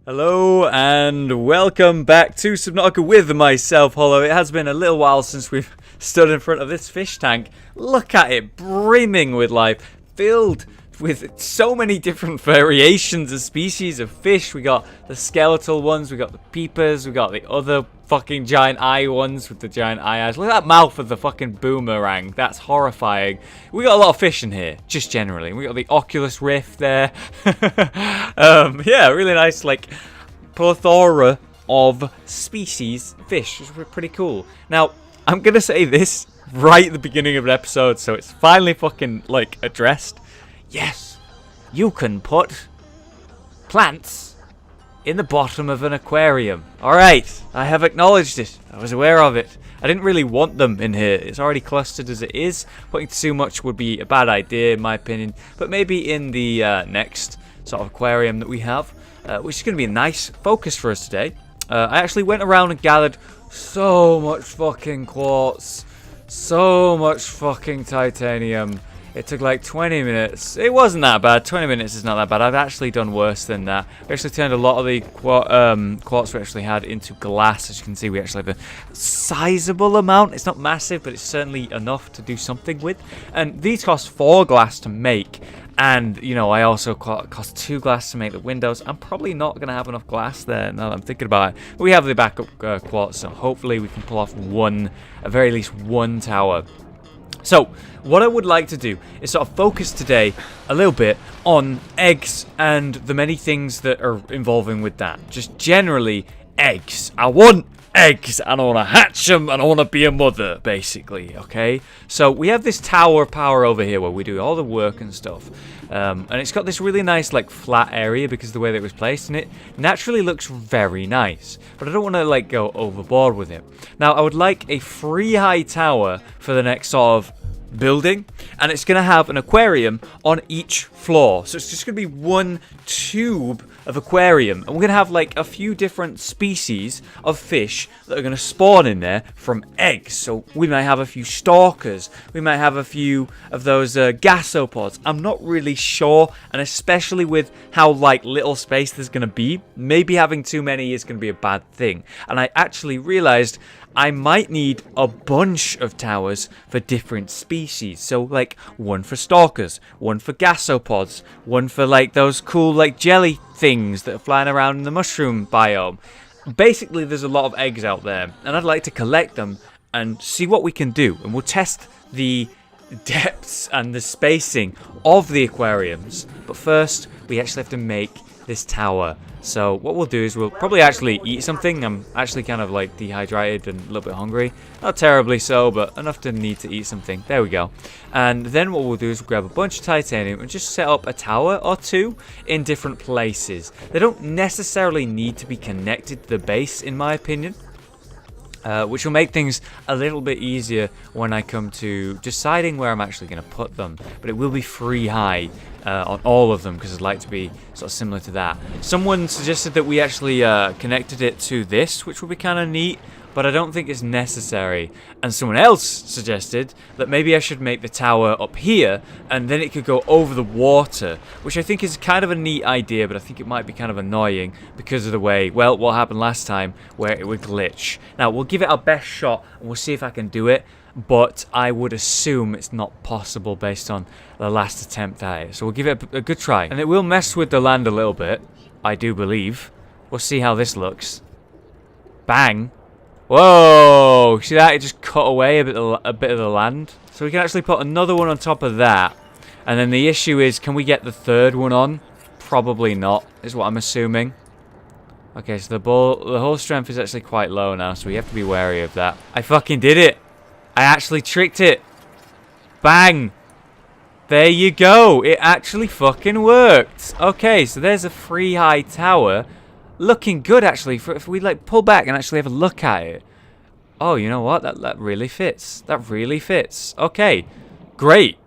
Hello and welcome back to Subnautica with myself, Hollow. It has been a little while since we've stood in front of this fish tank. Look at it, brimming with life, filled with so many different variations of species of fish. We got the skeletal ones, we got the peepers, we got the other fucking giant eye ones with the giant eye eyes. Look at that mouth with the fucking boomerang. That's horrifying. We got a lot of fish in here, just generally. We got the Oculus Rift there. Yeah, really nice, like, plethora of species fish. It's pretty cool. Now, I'm gonna say this right at the beginning of an episode, so it's finally fucking, like, addressed. Yes, you can put plants in the bottom of an aquarium. Alright, I have acknowledged it. I was aware of it. I didn't really want them in here. It's already clustered as it is. Putting too much would be a bad idea in my opinion. But maybe in the next sort of aquarium that we have, which is going to be a nice focus for us today. I actually went around and gathered so much fucking quartz. So much fucking titanium. It took like 20 minutes. It wasn't that bad. 20 minutes is not that bad. I've actually done worse than that. We actually turned a lot of the quartz we actually had into glass. As you can see, we actually have a sizable amount. It's not massive, but it's certainly enough to do something with. And these cost 4 glass to make. And, you know, I also cost 2 glass to make the windows. I'm probably not going to have enough glass there now that I'm thinking about it. We have the backup quartz, so hopefully we can pull off at very least one tower. So, what I would like to do is sort of focus today a little bit on eggs and the many things that are involving with that. Just generally, eggs. I want eggs and I want to hatch them and I want to be a mother, basically, okay? So, we have this tower power over here where we do all the work and stuff. And it's got this really nice, like, flat area because of the way that it was placed, and it naturally looks very nice. But I don't want to, like, go overboard with it. Now, I would like a free high tower for the next sort of building, and it's going to have an aquarium on each floor. So it's just going to be one tube of aquarium, and we're going to have like a few different species of fish that are going to spawn in there from eggs. So we might have a few stalkers, we might have a few of those gasopods. I'm not really sure, and especially with how like little space there's going to be, maybe having too many is going to be a bad thing. And I actually realized I might need a bunch of towers for different species. So like one for stalkers, one for gasopods, one for like those cool like jelly things that are flying around in the mushroom biome. Basically there's a lot of eggs out there and I'd like to collect them and see what we can do. And we'll test the depths and the spacing of the aquariums. But first we actually have to make this tower. So what we'll do is we'll probably actually eat something. I'm actually kind of like dehydrated and a little bit hungry. Not terribly so, but enough to need to eat something. There we go. And then what we'll do is we'll grab a bunch of titanium and just set up a tower or two in different places. They don't necessarily need to be connected to the base, in my opinion. Which will make things a little bit easier when I come to deciding where I'm actually going to put them. But it will be free high on all of them because I'd like to be sort of similar to that. Someone suggested that we actually connected it to this, which would be kind of neat, but I don't think it's necessary. And someone else suggested that maybe I should make the tower up here and then it could go over the water, which I think is kind of a neat idea, but I think it might be kind of annoying because of the way, well, what happened last time where it would glitch. Now, we'll give it our best shot and we'll see if I can do it, but I would assume it's not possible based on the last attempt at it. So we'll give it a good try. And it will mess with the land a little bit, I do believe. We'll see how this looks. Bang. Whoa! See that? It just cut away a bit of the land. So we can actually put another one on top of that. And then the issue is, can we get the third one on? Probably not, is what I'm assuming. Okay, so the hull strength is actually quite low now, so we have to be wary of that. I fucking did it! I actually tricked it! Bang! There you go! It actually fucking worked! Okay, so there's a free high tower. Looking good, actually, if we like pull back and actually have a look at it. Oh, you know what? That really fits. That really fits. Okay, great.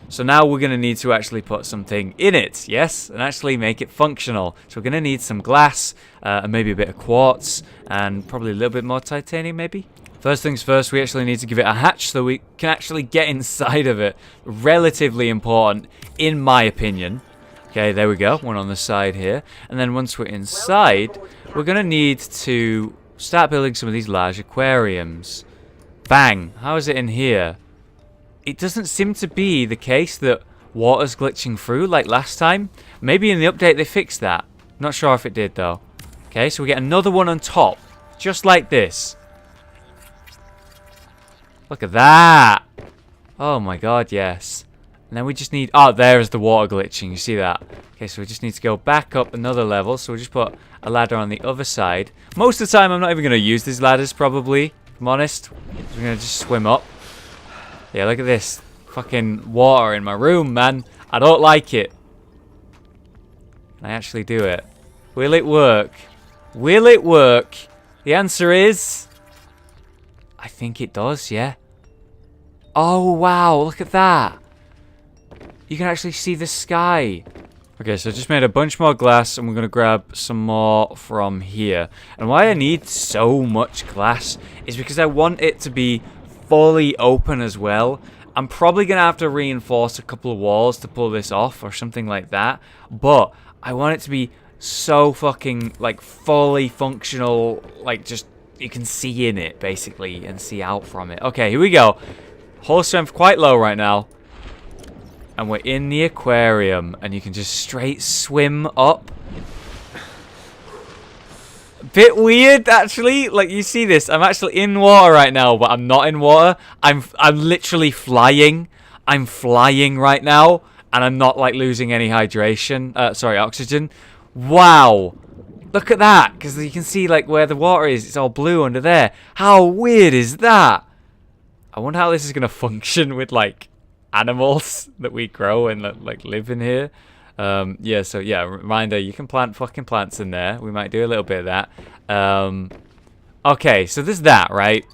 So now we're going to need to actually put something in it, yes? And actually make it functional. So we're going to need some glass, and maybe a bit of quartz, and probably a little bit more titanium, maybe? First things first, we actually need to give it a hatch so we can actually get inside of it. Relatively important, in my opinion. Okay, there we go. One on the side here. And then once we're inside, we're going to need to start building some of these large aquariums. Bang. How is it in here? It doesn't seem to be the case that water's glitching through like last time. Maybe in the update they fixed that. Not sure if it did though. Okay, so we get another one on top. Just like this. Look at that. Oh my god, yes. And then we just need... Oh, there's the water glitching. You see that? Okay, so we just need to go back up another level. So we'll just put a ladder on the other side. Most of the time, I'm not even going to use these ladders, probably. If I'm honest. We're going to just swim up. Yeah, look at this. Fucking water in my room, man. I don't like it. Can I actually do it? Will it work? Will it work? The answer is... I think it does, yeah. Oh, wow. Look at that. You can actually see the sky. Okay, so I just made a bunch more glass, and we're going to grab some more from here. And why I need so much glass is because I want it to be fully open as well. I'm probably going to have to reinforce a couple of walls to pull this off or something like that. But I want it to be so fucking, like, fully functional. Like, just, you can see in it, basically, and see out from it. Okay, here we go. Hull strength quite low right now. And we're in the aquarium, and you can just straight swim up. Bit weird, actually. Like, you see this. I'm actually in water right now, but I'm not in water. I'm literally flying. I'm flying right now, and I'm not, like, losing any hydration. Sorry, oxygen. Wow. Look at that, because you can see, like, where the water is. It's all blue under there. How weird is that? I wonder how this is going to function with, like, animals that we grow and like live in here. Yeah, so yeah, reminder, you can plant fucking plants in there. We might do a little bit of that. Okay, so there's that, right?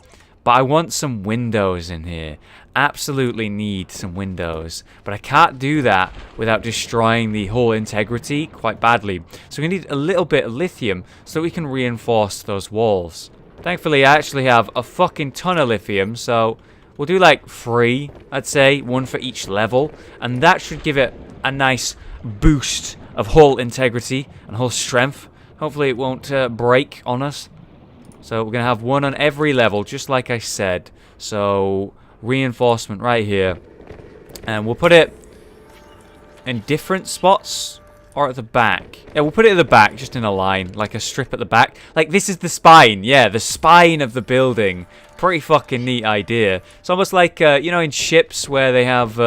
But I want some windows in here. Absolutely need some windows. But I can't do that without destroying the hull integrity quite badly. So we need a little bit of lithium so we can reinforce those walls. Thankfully, I actually have a fucking ton of lithium, so we'll do like 3, I'd say, 1 for each level, and that should give it a nice boost of hull integrity and hull strength. Hopefully it won't break on us. So we're going to have 1 on every level, just like I said. So reinforcement right here. And we'll put it in different spots or at the back. Yeah, we'll put it at the back, just in a line, like a strip at the back. Like, this is the spine. Yeah, the spine of the building. Pretty fucking neat idea. It's almost like, you know, in ships where they have,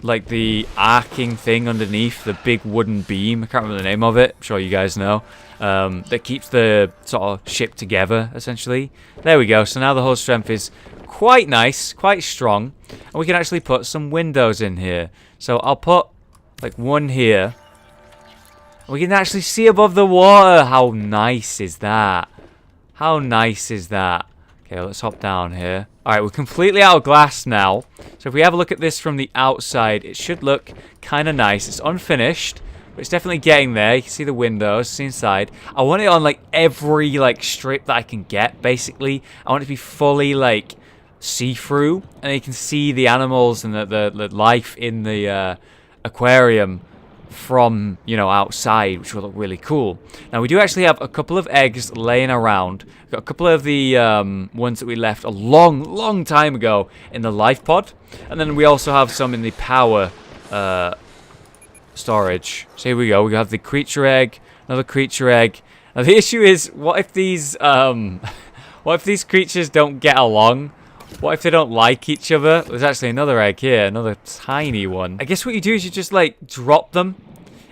like, the arcing thing underneath, the big wooden beam. I can't remember the name of it. I'm sure you guys know. That keeps the sort of ship together, essentially. There we go. So now the hull strength is quite nice, quite strong. And we can actually put some windows in here. So I'll put, like, 1 here. We can actually see above the water. How nice is that? How nice is that? Okay, let's hop down here. Alright, we're completely out of glass now. So if we have a look at this from the outside, it should look kind of nice. It's unfinished, but it's definitely getting there. You can see the windows, see inside. I want it on, like, every, like, strip that I can get, basically. I want it to be fully, like, see-through. And you can see the animals and the life in the aquarium from, you know, outside, which will look really cool. Now, we do actually have a couple of eggs laying around. We've got a couple of the ones that we left a long time ago in the life pod. And then we also have some in the power storage. So here we go. We have the creature egg, another creature egg. Now, the issue is, what if these creatures don't get along? What if they don't like each other? There's actually another egg here, another tiny one. I guess what you do is you just, like, drop them.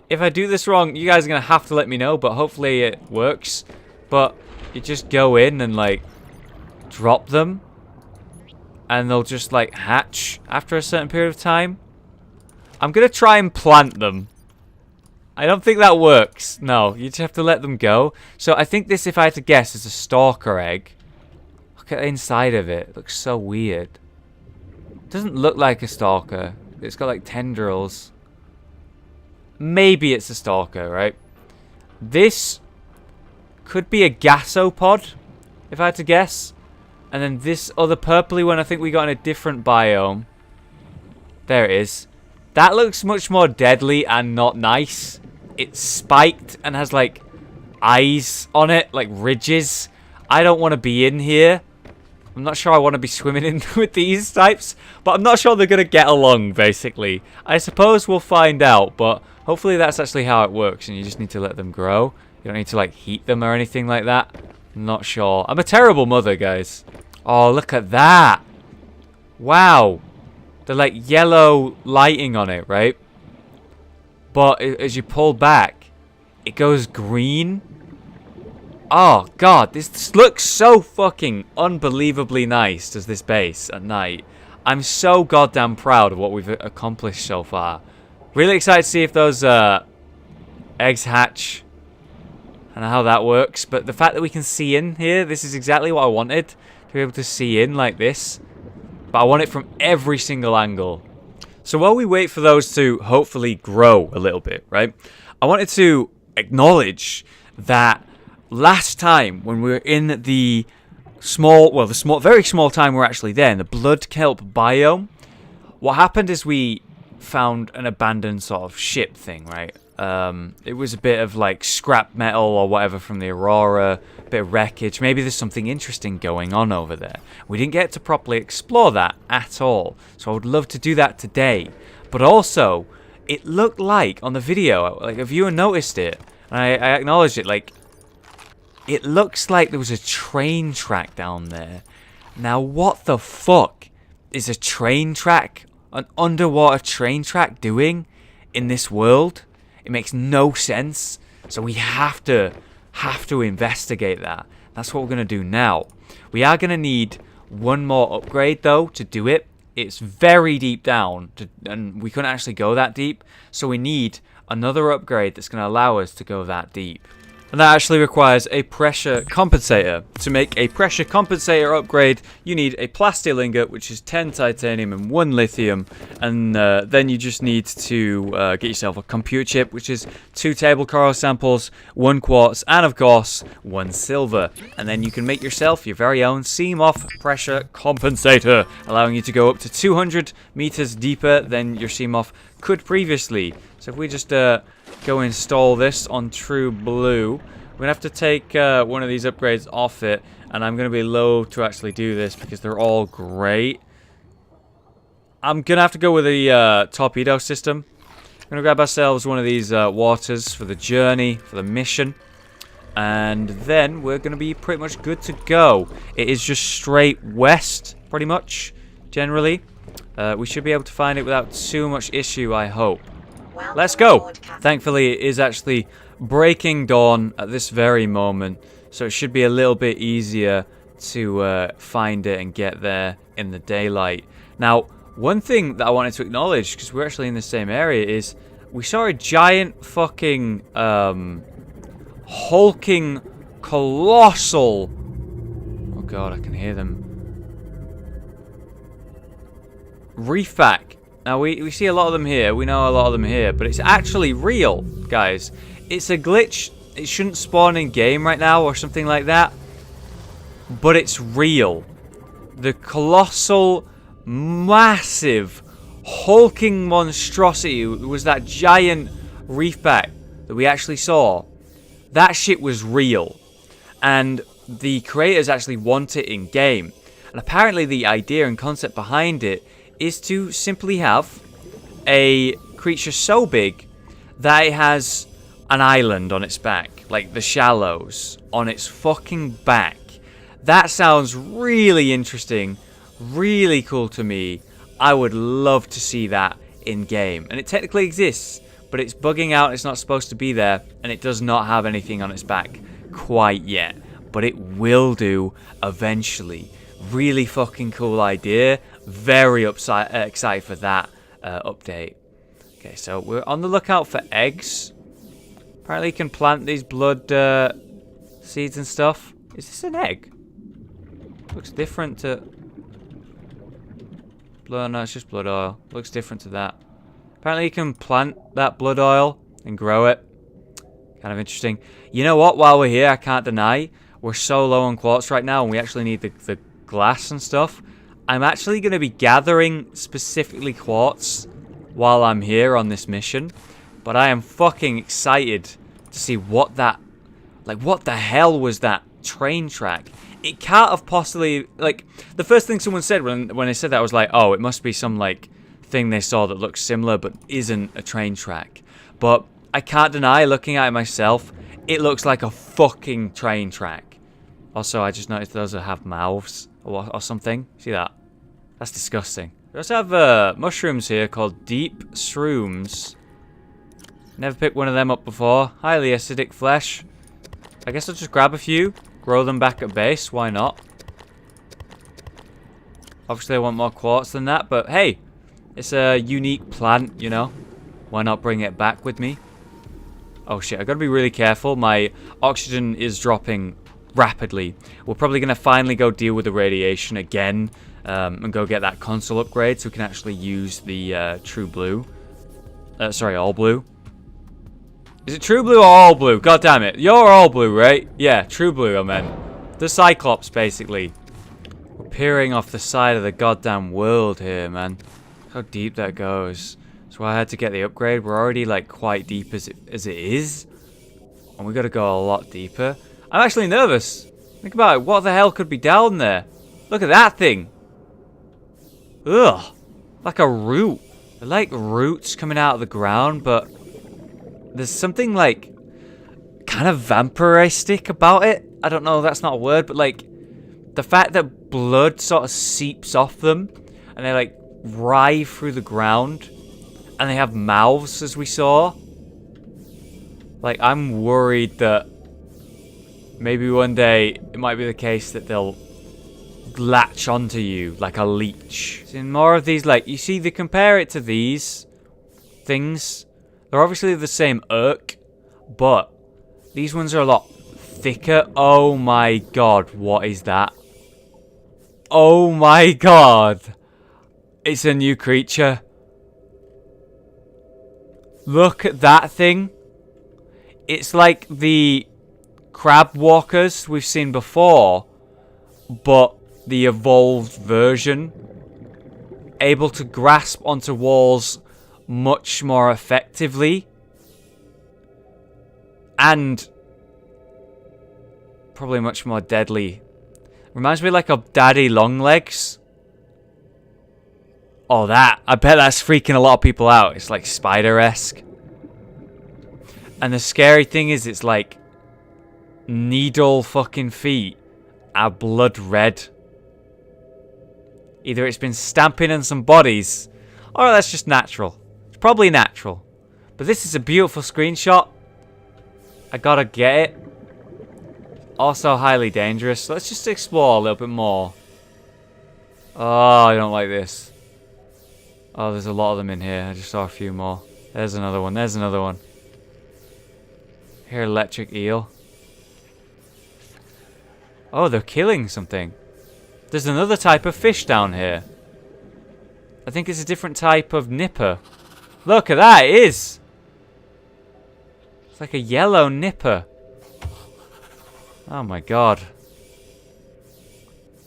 If I do this wrong, you guys are going to have to let me know, but hopefully it works. But you just go in and, like, drop them. And they'll just, like, hatch after a certain period of time. I'm going to try and plant them. I don't think that works. No, you just have to let them go. So I think this, if I had to guess, is a stalker egg. Look at the inside of it. It looks so weird. It doesn't look like a stalker. It's got like tendrils. Maybe it's a stalker, right? This could be a gasopod, if I had to guess. And then this other purpley one, I think we got in a different biome. There it is. That looks much more deadly and not nice. It's spiked and has, like, eyes on it, like ridges. I don't want to be in here. I'm not sure I want to be swimming in with these types, but I'm not sure they're going to get along, basically. I suppose we'll find out, but hopefully that's actually how it works, and you just need to let them grow. You don't need to, like, heat them or anything like that. I'm not sure. I'm a terrible mother, guys. Oh, look at that. Wow. The, like, yellow lighting on it, right? But as you pull back, it goes green. Oh, God. This looks so fucking unbelievably nice, does this base at night. I'm so goddamn proud of what we've accomplished so far. Really excited to see if those eggs hatch and how that works. But the fact that we can see in here, this is exactly what I wanted. To be able to see in like this. But I want it from every single angle. So while we wait for those to hopefully grow a little bit, right? I wanted to acknowledge that last time when we were in the very small time we were actually there, in the Blood Kelp Biome, what happened is we found an abandoned sort of ship thing, right? It was a bit of like scrap metal or whatever from the Aurora, a bit of wreckage. Maybe there's something interesting going on over there. We didn't get to properly explore that at all, so I would love to do that today. But also, it looked like on the video, like a viewer noticed it, and I acknowledged it, like, it looks like there was a train track down there. Now, what the fuck is a train track, an underwater train track doing in this world? It makes no sense. So we have to investigate that. That's what we're going to do now. We are going to need one more upgrade, though, to do it. It's very deep down, and we couldn't actually go that deep. So we need another upgrade that's going to allow us to go that deep. And that actually requires a pressure compensator. To make a pressure compensator upgrade, you need a plastic ingot, which is 10 titanium and 1 lithium. And then you just need to get yourself a computer chip, which is 2 table coral samples, 1 quartz, and of course, 1 silver. And then you can make yourself your very own seam-off pressure compensator, allowing you to go up to 200 meters deeper than your seam-off could previously. So if we just go install this on True Blue, we're going to have to take one of these upgrades off it, and I'm going to be low to actually do this because they're all great. I'm going to have to go with the torpedo system. We're going to grab ourselves one of these waters for the journey, for the mission, and then we're going to be pretty much good to go. It is just straight west, pretty much, generally. We should be able to find it without too much issue, I hope. Let's go! Thankfully, it is actually breaking dawn at this very moment, so it should be a little bit easier to find it and get there in the daylight. Now, one thing that I wanted to acknowledge, because we're actually in the same area, is we saw a giant fucking hulking, colossal... Oh god, I can hear them. Reefback. Now, we see a lot of them here. We know a lot of them here. But it's actually real, guys. It's a glitch. It shouldn't spawn in game right now or something like that. But it's real. The colossal, massive, hulking monstrosity was that giant reefback that we actually saw. That shit was real. And the creators actually want it in game. And apparently the idea and concept behind it is to simply have a creature so big that it has an island on its back, like the Shallows, on its fucking back. That sounds really interesting, really cool to me. I would love to see that in game. And it technically exists, but it's bugging out, it's not supposed to be there, and it does not have anything on its back quite yet. But it will do eventually. Really fucking cool idea. Very excited for that update. Okay, so we're on the lookout for eggs. Apparently you can plant these blood seeds and stuff. Is this an egg? Looks different to... Blood, no, it's just blood oil. Looks different to that. Apparently you can plant that blood oil and grow it. Kind of interesting. You know what? While we're here, I can't deny, we're so low on quartz right now, and we actually need the glass and stuff. I'm actually going to be gathering specifically quartz while I'm here on this mission. But I am fucking excited to see what that... Like, what the hell was that train track? It can't have possibly... Like, the first thing someone said when they said that was like, oh, it must be some, like, thing they saw that looks similar but isn't a train track. But I can't deny, looking at it myself, it looks like a fucking train track. Also, I just noticed those that have mouths or something. See that? That's disgusting. We also have mushrooms here called deep shrooms. Never picked one of them up before. Highly acidic flesh. I guess I'll just grab a few. Grow them back at base. Why not? Obviously, I want more quartz than that. But hey, it's a unique plant, you know. Why not bring it back with me? Oh shit, I gotta be really careful. My oxygen is dropping rapidly. We're probably gonna finally go deal with the radiation again. And go get that console upgrade so we can actually use the true blue. Sorry, all blue. Is it true blue or all blue? God damn it. You're all blue, right? Yeah, true blue, I meant. The Cyclops, basically. We're peering off the side of the goddamn world here, man. Look how deep that goes. So I had to get the upgrade. We're already, like, quite deep as it is. And we gotta go a lot deeper. I'm actually nervous. Think about it. What the hell could be down there? Look at that thing. Ugh. Like a root. They're like roots coming out of the ground, but there's something like kind of vampiristic about it. I don't know, that's not a word, but like the fact that blood sort of seeps off them and they like writhe through the ground and they have mouths, as we saw. Like, I'm worried that maybe one day it might be the case that they'll latch onto you like a leech. So in more of these, like, you see, they compare it to these things. They're obviously the same irk, but these ones are a lot thicker. Oh my god, what is that? Oh my god. It's a new creature. Look at that thing. It's like the crab walkers we've seen before, but the evolved version, able to grasp onto walls much more effectively, and probably much more deadly. Reminds me like of Daddy Longlegs. Oh, that. I bet that's freaking a lot of people out. It's like spider-esque. And the scary thing is, it's like needle fucking feet are blood red. Either it's been stamping on some bodies, or that's just natural. It's probably natural. But this is a beautiful screenshot. I gotta get it. Also highly dangerous. Let's just explore a little bit more. Oh, I don't like this. Oh, there's a lot of them in here. I just saw a few more. There's another one. There's another one. Here, electric eel. Oh, they're killing something. There's another type of fish down here. I think it's a different type of nipper. Look at that, it is. It's like a yellow nipper. Oh my god.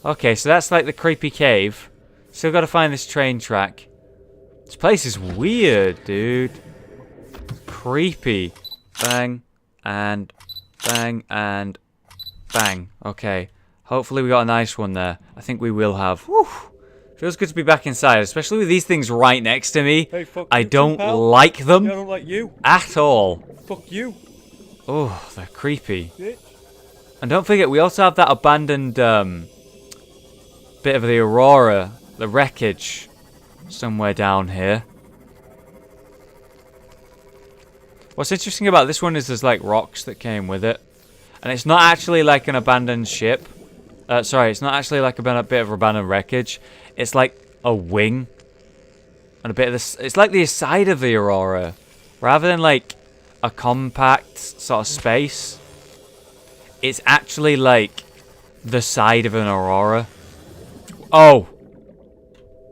Okay, so that's like the creepy cave. Still gotta find this train track. This place is weird, dude. Creepy. Bang, and bang, and bang. Okay. Hopefully we got a nice one there. I think we will have. Whew. Feels good to be back inside, especially with these things right next to me. Hey, fuck I don't like them. I don't like you. At all. Fuck you. Oh, they're creepy. Bitch. And don't forget, we also have that abandoned bit of the Aurora, the wreckage, somewhere down here. What's interesting about this one is there's like rocks that came with it. And it's not actually like an abandoned ship. Sorry, it's not actually like a bit of abandoned wreckage. It's like a wing. And a bit of this. It's like the side of the Aurora. Rather than like a compact sort of space. It's actually like the side of an Aurora. Oh.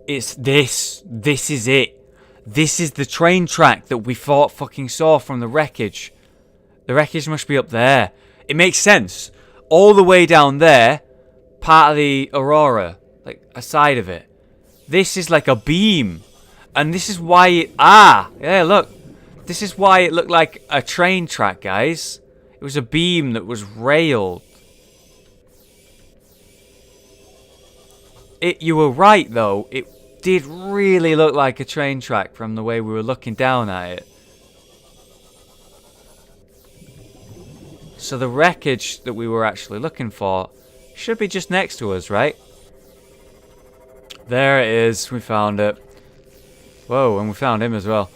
It's this. This is it. This is the train track that we fucking saw from the wreckage. The wreckage must be up there. It makes sense. All the way down there, part of the Aurora, like a side of it. This is like a beam. And this is why it... Ah! Yeah, look. This is why it looked like a train track, guys. It was a beam that was railed. You were right, though. It did really look like a train track from the way we were looking down at it. So the wreckage that we were actually looking for should be just next to us, right? There it is. We found it. Whoa, and we found him as well.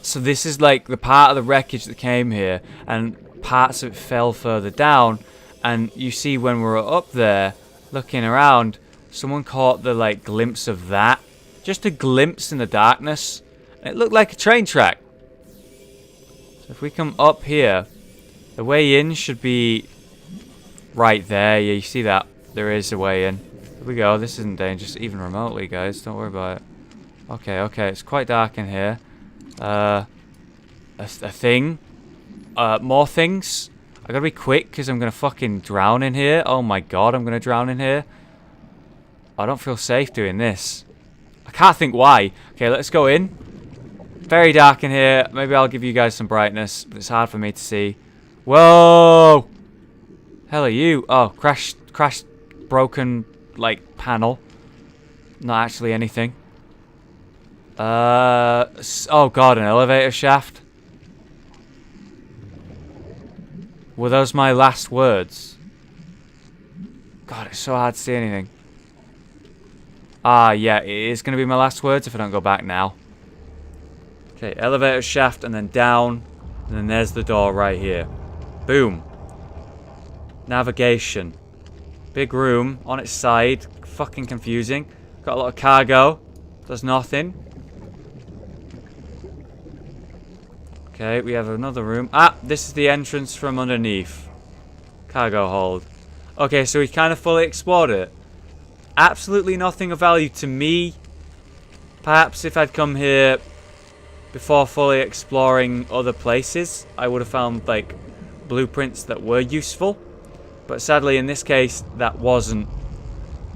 So this is like the part of the wreckage that came here, and parts of it fell further down. And you see when we were up there, looking around, someone caught the like glimpse of that. Just a glimpse in the darkness. And it looked like a train track. So if we come up here, the way in should be right there. Yeah, you see that? There is a way in. Here we go. This isn't dangerous even remotely, guys. Don't worry about it. Okay, okay. It's quite dark in here. A thing. More things. I gotta be quick because I'm gonna fucking drown in here. Oh my god, I'm gonna drown in here. I don't feel safe doing this. I can't think why. Okay, let's go in. Very dark in here. Maybe I'll give you guys some brightness, but it's hard for me to see. Whoa! Hell are you? Oh, crashed, broken, like, panel. Not actually anything. Oh god, an elevator shaft. Were those my last words? God, it's so hard to see anything. Ah, yeah, it is going to be my last words if I don't go back now. Okay, elevator shaft and then down. And then there's the door right here. Boom. Navigation. Big room on its side. Fucking confusing. Got a lot of cargo. Does nothing. Okay, we have another room. Ah, this is the entrance from underneath. Cargo hold. Okay, so we kind of fully explored it. Absolutely nothing of value to me. Perhaps if I'd come here before fully exploring other places, I would have found, like, blueprints that were useful. But sadly, in this case, that wasn't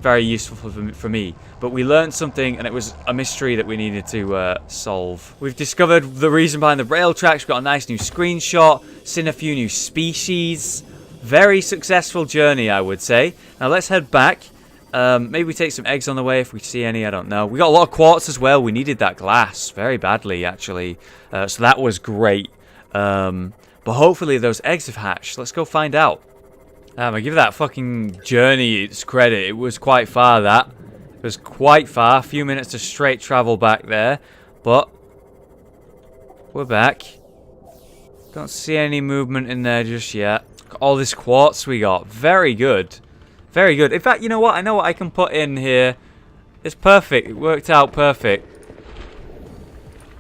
very useful for me. But we learned something, and it was a mystery that we needed to solve. We've discovered the reason behind the rail tracks. We've got a nice new screenshot. Seen a few new species. Very successful journey, I would say. Now let's head back. Maybe we take some eggs on the way if we see any. I don't know. We got a lot of quartz as well. We needed that glass very badly, actually. So that was great. But hopefully those eggs have hatched. Let's go find out. I give that fucking journey its credit. It was quite far, that. It was quite far. A few minutes of straight travel back there. But we're back. Don't see any movement in there just yet. All this quartz we got. Very good. Very good. In fact, you know what? I know what I can put in here. It's perfect. It worked out perfect.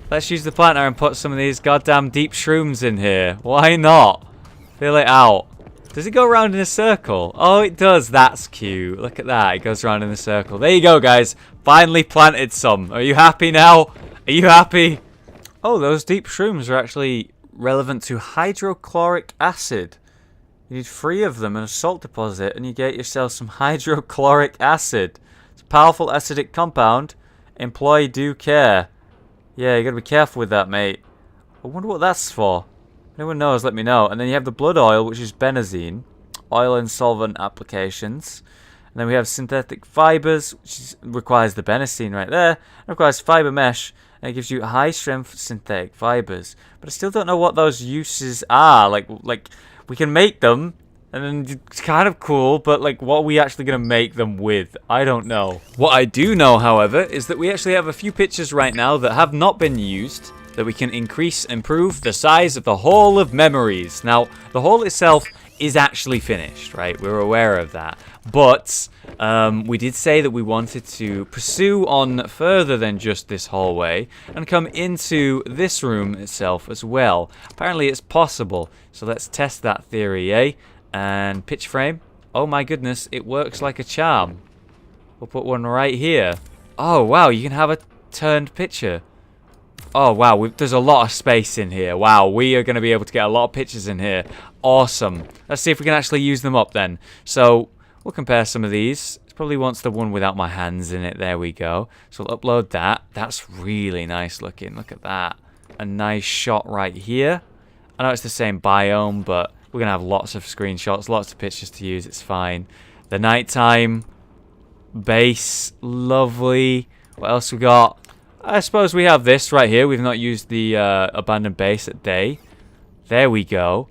Let's use the planter and put some of these goddamn deep shrooms in here. Why not? Fill it out. Does it go around in a circle? Oh, it does. That's cute. Look at that. It goes around in a circle. There you go, guys. Finally planted some. Are you happy now? Are you happy? Oh, those deep shrooms are actually relevant to hydrochloric acid. You need 3 of them in a salt deposit, and you get yourself some hydrochloric acid. It's a powerful acidic compound. Employ due care. Yeah, you gotta be careful with that, mate. I wonder what that's for. If anyone knows, let me know. And then you have the blood oil, which is benzene. Oil and solvent applications. And then we have synthetic fibers, which requires the benzene right there. It requires fiber mesh, and it gives you high-strength synthetic fibers. But I still don't know what those uses are. Like we can make them, and then it's kind of cool, but like, what are we actually going to make them with? I don't know. What I do know, however, is that we actually have a few pictures right now that have not been used, that we can improve the size of the Hall of Memories. Now, the hall itself is actually finished, right? We're aware of that. But we did say that we wanted to pursue on further than just this hallway and come into this room itself as well. Apparently it's possible. So let's test that theory, eh? And pitch frame. Oh my goodness, it works like a charm. We'll put one right here. Oh wow, you can have a turned picture. Oh wow, there's a lot of space in here. Wow, we are going to be able to get a lot of pictures in here. Awesome. Let's see if we can actually use them up then. So we'll compare some of these. Let's probably wants the one without my hands in it. There we go. So we'll upload that. That's really nice looking. Look at that. A nice shot right here. I know it's the same biome, but we're going to have lots of screenshots, lots of pictures to use. It's fine. The nighttime base. Lovely. What else we got? I suppose we have this right here. We've not used the abandoned base at day. There we go.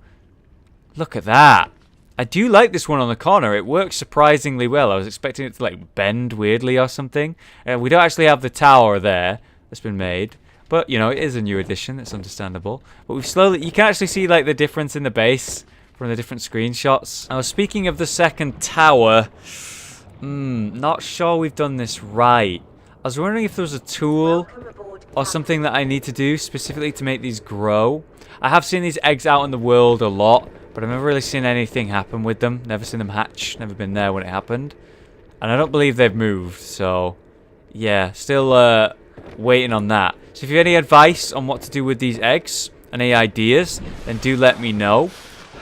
Look at that. I do like this one on the corner. It works surprisingly well. I was expecting it to like bend weirdly or something. We don't actually have the tower there that's been made. But, you know, it is a new addition. It's understandable. But we've slowly... You can actually see like the difference in the base from the different screenshots. Now, speaking of the second tower... not sure we've done this right. I was wondering if there was a tool or something that I need to do specifically to make these grow. I have seen these eggs out in the world a lot. But I've never really seen anything happen with them. Never seen them hatch. Never been there when it happened. And I don't believe they've moved. So, yeah. Still waiting on that. So if you have any advice on what to do with these eggs, any ideas, then do let me know.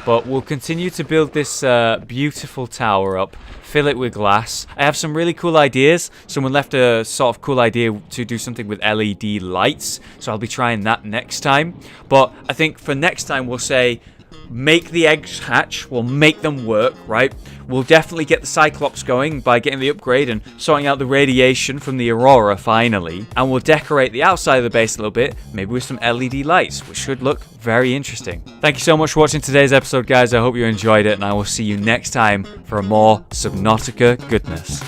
But we'll continue to build this beautiful tower up. Fill it with glass. I have some really cool ideas. Someone left a sort of cool idea to do something with LED lights. So I'll be trying that next time. But I think for next time we'll say... Make the eggs hatch. We'll make them work, right? We'll definitely get the Cyclops going by getting the upgrade and sorting out the radiation from the Aurora finally. And we'll decorate the outside of the base a little bit, maybe with some LED lights, which should look very interesting. Thank you so much for watching today's episode, guys. I hope you enjoyed it, and I will see you next time for more Subnautica goodness.